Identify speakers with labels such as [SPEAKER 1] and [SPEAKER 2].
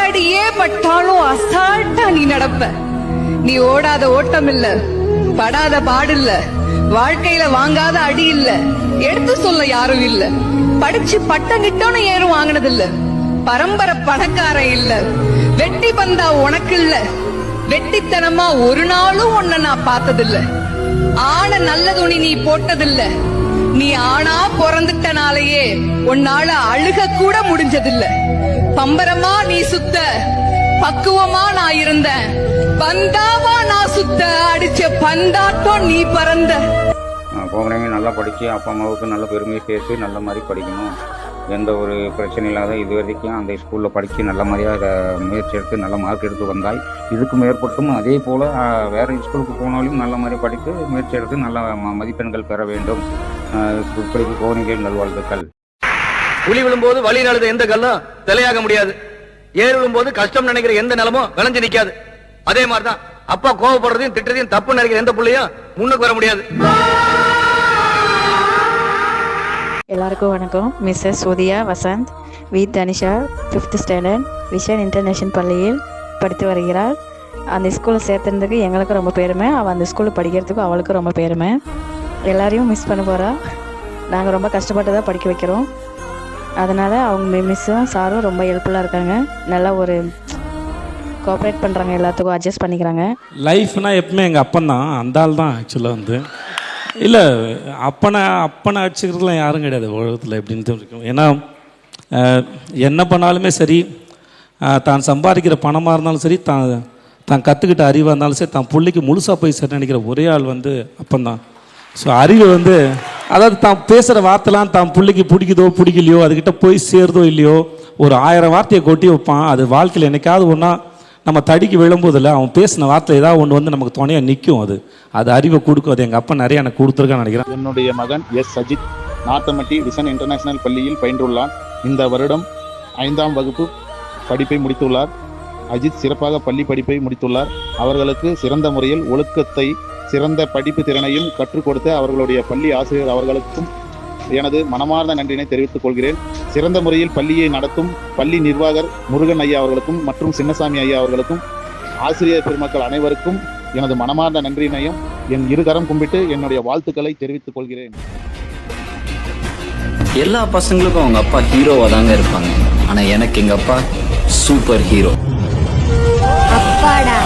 [SPEAKER 1] அடியே பட்டாலும் அசால்ட்டா நீ நடப்ப. நீ ஓடாத ஓட்டம் இல்ல, படாத பாடு இல்ல, வாழ்க்கையில வாங்காத அடி இல்ல, எடுத்து சொல்ல யாரும் இல்ல. படிச்சு பட்டம் கிட்டோன்னு ஏறும் வாங்கினது இல்ல, பரம்பரை பணக்காரன் இல்ல, வெட்டி பந்தா உனக்கு இல்ல, வெட்டித்தனமா ஒரு நாளும் உன்னை நான் பார்த்ததில்ல. ஆன நல்ல துணி நீ போட்டதில்ல, நீ ஆனா பிறந்துட்டனாலேயே உன்னால அழுக கூட முடிஞ்சதில்ல. பம்பரமா நீ சுத்த, பக்குவமா நான் இருந்தேன், பந்தாவா நான் சுத்த, அடிச்ச பந்தாட்டம் நீ பறந்த.
[SPEAKER 2] போகிறவங்க நல்லா படித்து அப்பா அம்மாவுக்கு நல்ல பெருமையை சேர்த்து நல்ல மாதிரி படிக்கணும், எந்த ஒரு பிரச்சனை இல்லாத இது வரைக்கும் அந்த ஸ்கூலில் படித்து நல்ல மாதிரியாக முயற்சி எடுத்து நல்ல மார்க் எடுத்து வந்தால் இதுக்கு மேற்பட்டும் அதே போல் வேறு ஸ்கூலுக்கு போனாலும் நல்ல மாதிரி படித்து முயற்சி எடுத்து நல்ல மதிப்பெண்கள் பெற வேண்டும். இப்படிக்கு கோரிக்கை நல்வாழ்த்துக்கள்.
[SPEAKER 3] புலி விழும்போது வழி நடந்த எந்த கல்லும் தலையாக முடியாது, ஏறு விழும்போது கஷ்டம் நினைக்கிற எந்த நிலமும் விளைஞ்சு நிக்காது. அதே மாதிரிதான் அப்பா கோவப்படுறதையும் திட்டத்தையும் தப்பு நினைக்கிற எந்த புள்ளையும் முன்னுக்கு வர முடியாது.
[SPEAKER 4] எல்லாருக்கும் வணக்கம். Mrs Sothiya Vasanth V Tanisha 5th standard Vision International பள்ளியில் படித்து வருகிறாள். அந்த ஸ்கூலில் சேர்த்துறதுக்கு எங்களுக்கும் ரொம்ப பெருமை, அவள் அந்த ஸ்கூலில் படிக்கிறதுக்கும் அவளுக்கும் ரொம்ப பெருமை. எல்லாரையும் மிஸ் பண்ண போகிறா. நாங்கள் ரொம்ப கஷ்டப்பட்டு தான் படிக்க வைக்கிறோம். அதனால் அவங்க மிஸ்ஸும் சாரும் ரொம்ப ஹெல்ப்ஃபுல்லாக இருக்காங்க. நல்லா ஒரு கோஆப்ரேட் பண்ணுறாங்க, எல்லாத்துக்கும் அட்ஜஸ்ட் பண்ணிக்கிறாங்க.
[SPEAKER 5] லைஃப்னால் எப்பவுமே எங்கள் அப்பன் தான், அந்த ஆள் தான் ஆக்சுவலாக வந்து இல்லை அப்பனை அடிச்சுக்கிறதுலாம் யாரும் கிடையாது உலகத்தில் எப்படின்ட்டு இருக்கும். ஏன்னா என்ன பண்ணாலுமே சரி, தான் சம்பாதிக்கிற பணமாக இருந்தாலும் சரி, தான் கற்றுக்கிட்ட அறிவாக இருந்தாலும் சரி, தான் பிள்ளைக்கு முழுசாக போய் சரி நினைக்கிற ஒரே ஆள் வந்து அப்பந்தான். ஸோ அறிவு வந்து அதாவது தான் பேசுகிற வார்த்தைலாம் தான் பிள்ளைக்கு பிடிக்குதோ பிடிக்கலையோ, அதுக்கிட்ட போய் சேருதோ இல்லையோ, ஒரு 1000 வார்த்தையை கொட்டி வைப்பான். அது வாழ்க்கையில் என்னைக்காவது ஒன்றா நம்ம தடிக்கு விழும்போதில்ல, அவன் பேசின வார்த்தை ஏதாவது ஒன்று வந்து நமக்கு துணையாக நிற்கும். அது அறிவை கொடுக்கும். அது எங்கள் அப்பா நிறைய எனக்கு கொடுத்துருக்கான்னு நினைக்கிறேன்.
[SPEAKER 6] என்னுடைய மகன் எஸ் சஜித் நாத்தமட்டி விசன் இன்டர்நேஷனல் பள்ளியில் பயின்றுள்ளார். இந்த வருடம் 5ஆம் வகுப்பு படிப்பை முடித்துள்ளார். அஜித் சிறப்பாக பள்ளி படிப்பை முடித்துள்ளார். அவர்களுக்கு சிறந்த முறையில் ஒழுக்கத்தை, சிறந்த படிப்பு திறனையும் கற்றுக் கொடுத்த அவர்களுடைய பள்ளி ஆசிரியர் அவர்களுக்கும் எனது மனமார்ந்த நன்றியினை தெரிவித்துக் கொள்கிறேன். சிறந்த முறையில் பள்ளியை நடத்தும் பள்ளி நிர்வாகர் முருகன் ஐயா அவர்களுக்கும் மற்றும் சின்னசாமி ஐயா அவர்களுக்கும் ஆசிரியர் பெருமக்கள் அனைவருக்கும் எனது மனமார்ந்த நன்றியினையும் என் இருகரம் கும்பிட்டு என்னுடைய வாழ்த்துக்களை தெரிவித்துக் கொள்கிறேன்.
[SPEAKER 7] எல்லா பசங்களுக்கும் அவங்க அப்பா ஹீரோவா தாங்க இருப்பாங்க. ஆனா எனக்கு எங்க அப்பா சூப்பர் ஹீரோ.
[SPEAKER 8] அப்பாடா